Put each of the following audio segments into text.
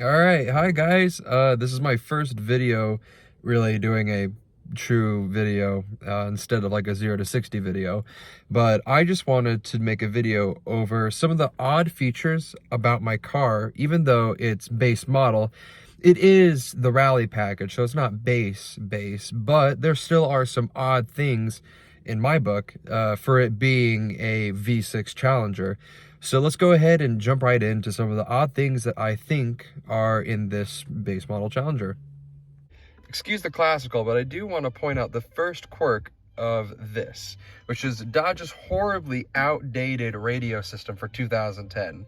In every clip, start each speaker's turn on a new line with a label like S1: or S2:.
S1: All right, hi guys. This is my first video really doing a true video instead of like a 0 to 60 video. But I just wanted to make a video over some of the odd features about my car, even though it's base model. It is the Rallye package, so it's not base, but there still are some odd things in my book for it being a V6 Challenger. So let's go ahead and jump right into some of the odd things that I think are in this base model Challenger. Excuse the classical, but I do want to point out the first quirk of this, which is Dodge's horribly outdated radio system for 2010.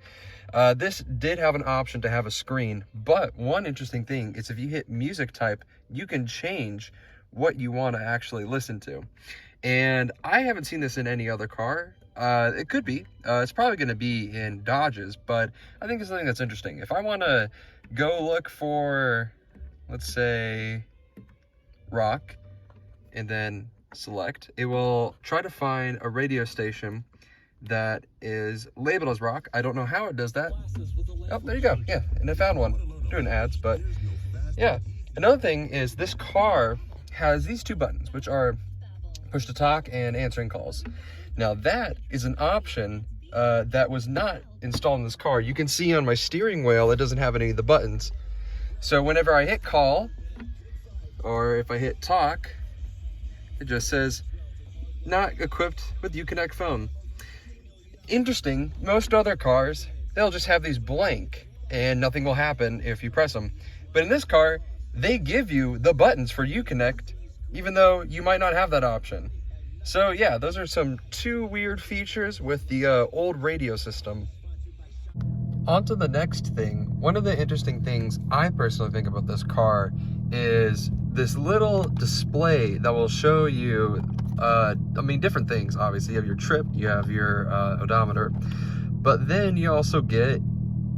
S1: This did have an option to have a screen, but one interesting thing is if you hit music type, you can change what you want to actually listen to. And I haven't seen this in any other car. It could be. It's probably going to be in Dodges, but I think it's something that's interesting. If I want to go look for, let's say, rock, and then select, it will try to find a radio station that is labeled as rock. I don't know how it does that. Oh, there you go. Yeah, and I found one. I'm doing ads, but yeah. Another thing is this car has these two buttons, which are push to talk and answering calls. Now that is an option that was not installed in this car. You can see on my steering wheel, it doesn't have any of the buttons. So whenever I hit call, or if I hit talk, it just says, not equipped with Uconnect phone. Interesting, most other cars, they'll just have these blank and nothing will happen if you press them. But in this car, they give you the buttons for Uconnect, even though you might not have that option. So yeah, those are some two weird features with the old radio system. On to the next thing. One of the interesting things I personally think about this car is this little display that will show you, different things. Obviously, you have your trip, you have your odometer, but then you also get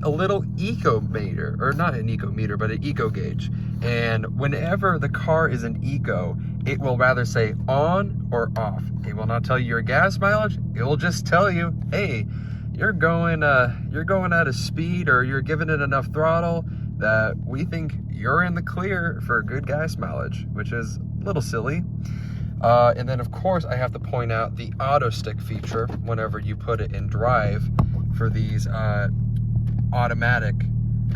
S1: a little eco meter, or not an eco meter, but an eco gauge. And whenever the car is in eco, it will rather say on or off. It will not tell you your gas mileage. It will just tell you, hey, you're going at a speed, or you're giving it enough throttle that we think you're in the clear for good gas mileage, which is a little silly. And then of course I have to point out the auto stick feature whenever you put it in drive for these automatic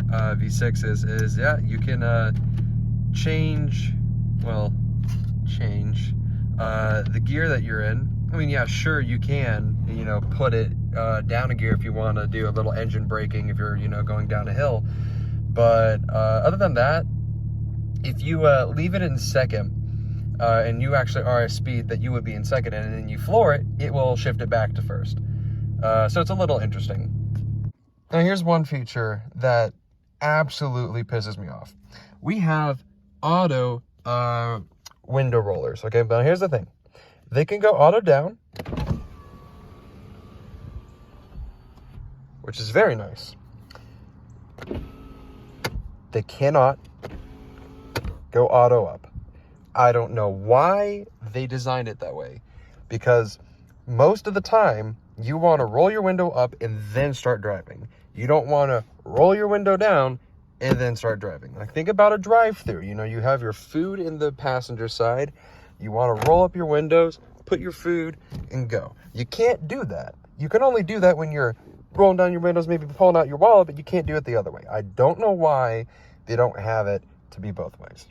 S1: V6s is, yeah, you can change the gear that you're in. I mean, yeah, sure, you can, put it down a gear if you want to do a little engine braking if you're, going down a hill. But other than that, if you leave it in second, and you actually are a speed that you would be in second, and then you floor it, it will shift it back to first. So it's a little interesting. Now here's one feature that absolutely pisses me off. We have auto window rollers, okay? But here's the thing. They can go auto down, which is very nice. They cannot go auto up. I don't know why they designed it that way, because most of the time you want to roll your window up and then start driving. You don't want to roll your window down and then start driving. Like, think about a drive-through. You have your food in the passenger side. You want to roll up your windows, put your food, and go. You can't do that. You can only do that when you're rolling down your windows, maybe pulling out your wallet, but you can't do it the other way. I don't know why they don't have it to be both ways.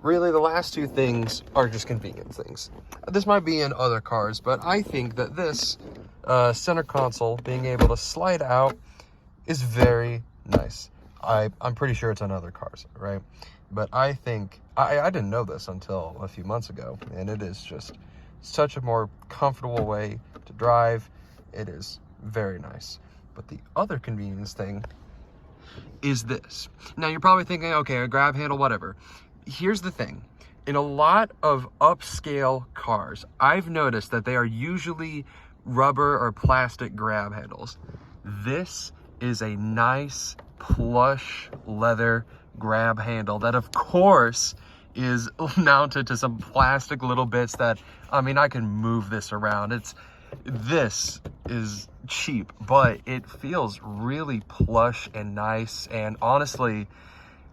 S1: Really, the last two things are just convenience things. This might be in other cars, but I think that this center console being able to slide out is very nice. I'm pretty sure it's on other cars, right? But I think, I didn't know this until a few months ago, and it is just such a more comfortable way to drive. It is very nice. But the other convenience thing is this. Now you're probably thinking, okay, a grab handle, whatever. Here's the thing. In a lot of upscale cars, I've noticed that they are usually rubber or plastic grab handles. This is a nice plush leather grab handle that of course is mounted to some plastic little bits that, I mean, I can move this around. this is cheap, but it feels really plush and nice. And honestly,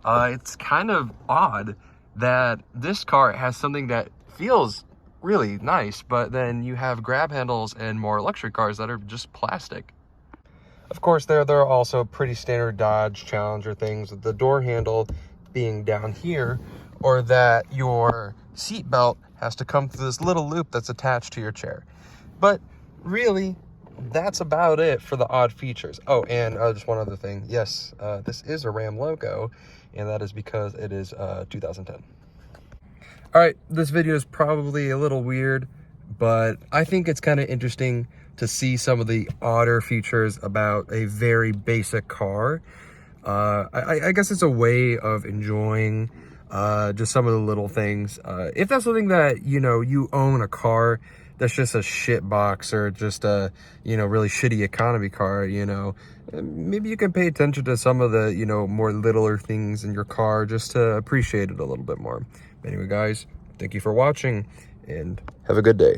S1: it's kind of odd that this car has something that feels really nice, but then you have grab handles and more luxury cars that are just plastic. Of course, there are also pretty standard Dodge Challenger things, with the door handle being down here, or that your seat belt has to come through this little loop that's attached to your chair. But really, that's about it for the odd features. Oh, and just one other thing. Yes, this is a Ram logo, and that is because it is 2010. All right, this video is probably a little weird, but I think it's kind of interesting to see some of the odder features about a very basic car. I guess it's a way of enjoying just some of the little things. If that's something that, you own a car that's just a shit box, or just a, really shitty economy car, maybe you can pay attention to some of the, more littler things in your car just to appreciate it a little bit more. Anyway, guys, thank you for watching, and have a good day.